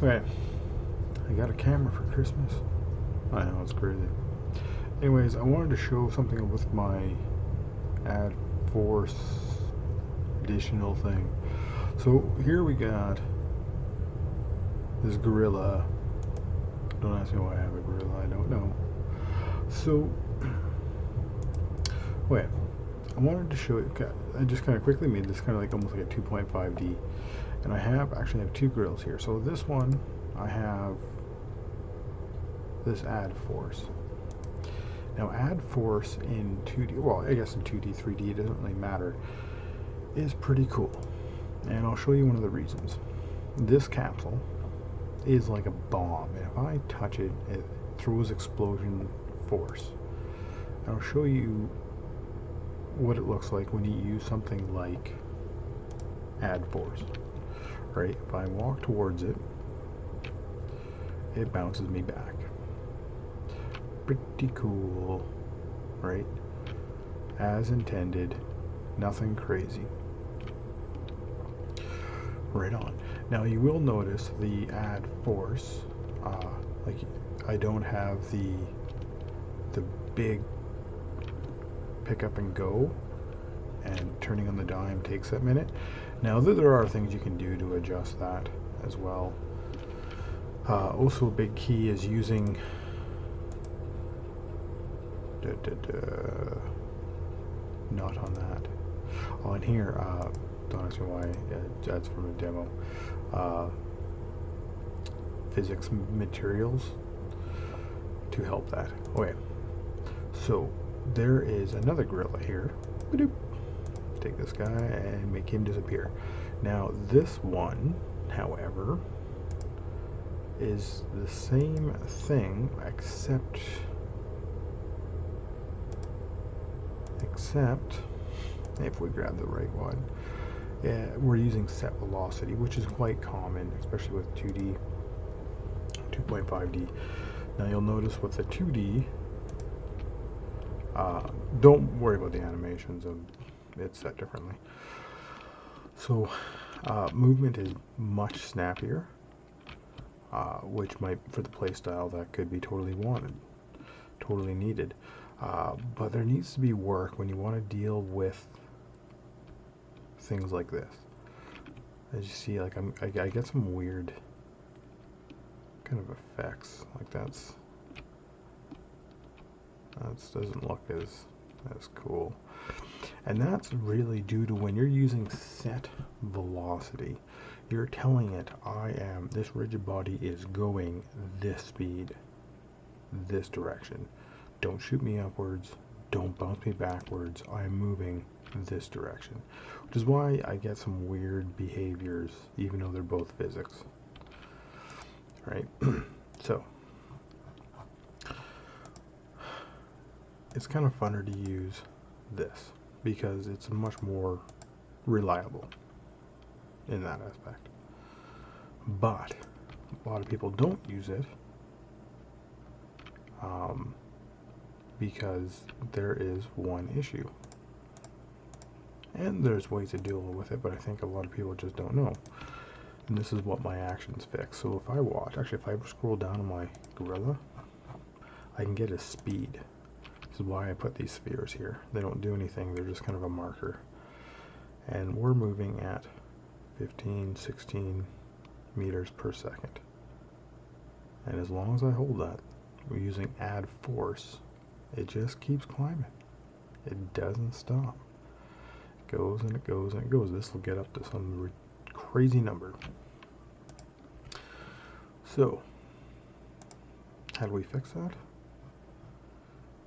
Okay, I got a camera for Christmas. I know, it's crazy. Anyways, I wanted to show something with my Add Force additional thing. So here we got this gorilla. Don't ask me why I have a gorilla, I don't know. So, wait, I wanted to show you, I just kind of quickly made this kind of like almost like a 2.5D. And I actually have two gorillas here. So this one, I have this Add Force. Now Add Force in 2D, well I guess in 2D, 3D, it doesn't really matter, is pretty cool. And I'll show you one of the reasons. This capsule is like a bomb. And if I touch it, it throws explosion force. And I'll show you what it looks like when you use something like Add Force. Right? If I walk towards it, it bounces me back. Pretty cool, right? As intended, nothing crazy. Right on. Now you will notice the Add Force, like I don't have the big pick up and go, and turning on the dime takes a minute. Now there are things you can do to adjust that as well. Also a big key is using not on that. On here, don't ask me why, that's from a demo. Physics materials to help that. Okay, so there is another gorilla here. Take this guy and make him disappear. Now this one, however, is the same thing except if we grab the right one, we're using set velocity, which is quite common, especially with 2D, 2.5D. Now you'll notice with the 2D, don't worry about the animations, it's set differently. So movement is much snappier, which might, for the playstyle, that could be totally wanted, totally needed. But there needs to be work when you want to deal with things like this. As you see, like I get some weird kind of effects, like that doesn't look as cool. And that's really due to when you're using set velocity, you're telling it, this rigid body is going this speed, this direction. Don't shoot me upwards, don't bounce me backwards, I'm moving this direction. Which is why I get some weird behaviors, even though they're both physics. Right? So, it's kind of funner to use this, because it's much more reliable in that aspect. But a lot of people don't use it because there is one issue. And there's ways to deal with it, but I think a lot of people just don't know. And this is what my actions fix. So if I watch, actually if I scroll down on my gorilla, I can get his speed. This is why I put these spheres here. They don't do anything, they're just kind of a marker. And we're moving at 15, 16 meters per second. And as long as I hold that, we're using Add Force, it just keeps climbing. It doesn't stop. It goes and it goes and it goes. This will get up to some crazy number. So, how do we fix that?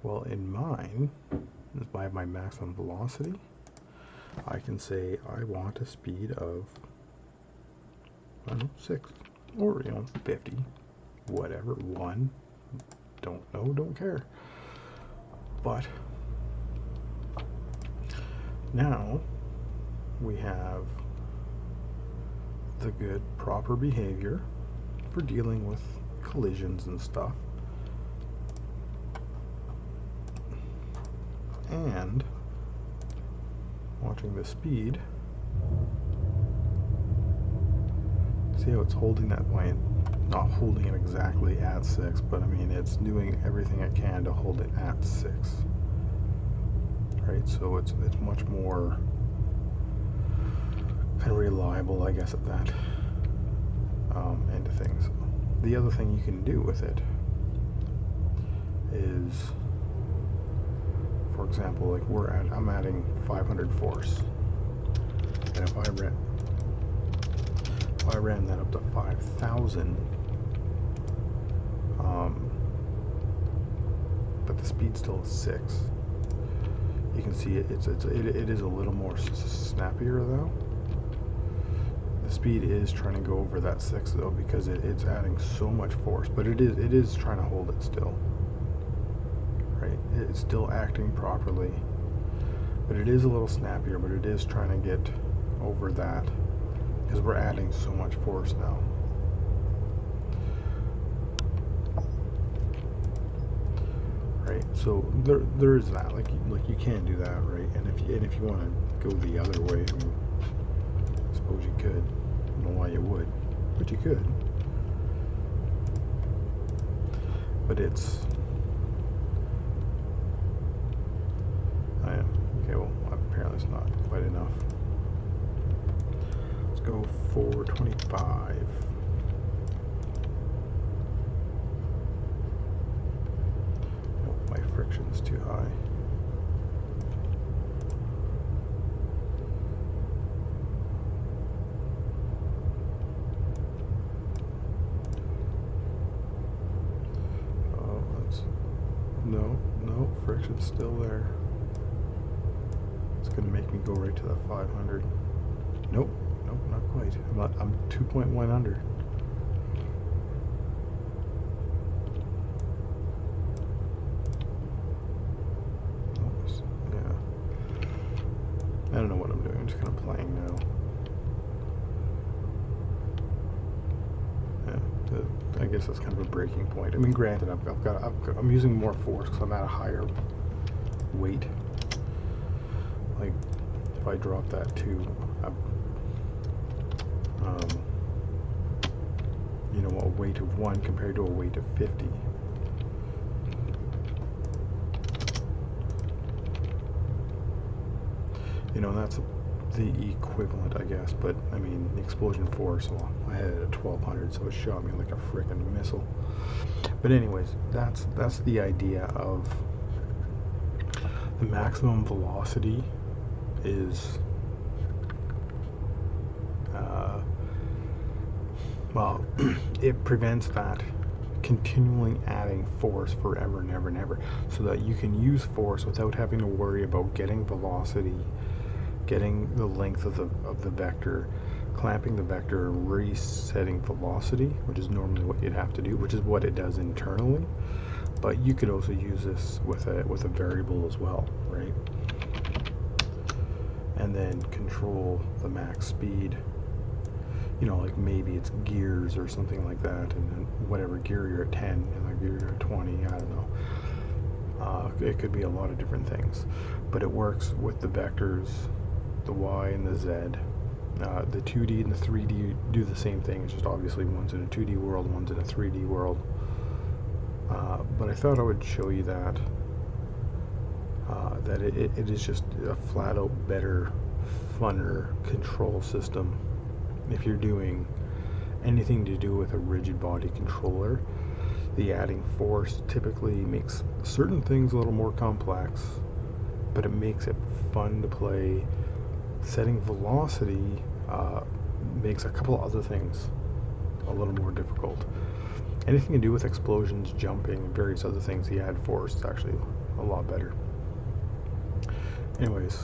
Well, in mine, by my maximum velocity, I can say I want a speed of, I don't know, 6 or 50, whatever, 1, don't know, don't care. But now we have the good proper behavior for dealing with collisions and stuff, and watching the speed. See how it's holding that line not holding it exactly at 6, but I mean it's doing everything it can to hold it at 6. Right, so it's much more kind of reliable, I guess, at that end of things. The other thing you can do with it is, for example, like I'm adding 500 force, and if I ran that up to 5,000, but the speed still is 6. You can see it is a little more snappier though. The speed is trying to go over that 6 though, because it's adding so much force, but it is trying to hold it still. Right, it's still acting properly, but it is a little snappier, but it is trying to get over that because we're adding so much force now. Right, so there is that, like you can do that, right? And if you want to go the other way, I mean, I suppose you could. I don't know why you would, but you could. But it's okay. Well, apparently it's not quite enough. Let's go 425. My friction's too high. Oh, that's no, friction's still there. It's gonna make me go right to that 500. Nope, not quite. I'm 2.1 under. I don't know what I'm doing. I'm just kind of playing now. Yeah, I guess that's kind of a breaking point. I mean, granted, I'm using more force because I'm at a higher weight. Like, if I drop that to, you know, a weight of 1 compared to a weight of 50. You know, that's the equivalent, I guess, but I mean, the explosion force, well, I had it at 1200, so it shot me like a frickin' missile. But anyways, that's the idea of the maximum velocity is, well, it prevents that continually adding force forever and ever and ever, so that you can use force without having to worry about getting velocity, getting the length of the vector, clamping the vector, resetting velocity, which is normally what you'd have to do, which is what it does internally. But you could also use this with a variable as well, right? And then control the max speed. You know, like maybe it's gears or something like that, and then whatever gear you're at 10 and like gear you're at 20, I don't know. It could be a lot of different things, but it works with the vectors, the Y and the Z. The 2D and the 3D do the same thing. It's just obviously one's in a 2D world, one's in a 3D world. But I thought I would show you that it is just a flat out better, funner control system. If you're doing anything to do with a rigid body controller, the adding force typically makes certain things a little more complex, but it makes it fun to play. Setting velocity makes a couple other things a little more difficult. Anything to do with explosions, jumping, and various other things, the add force is actually a lot better. Anyways,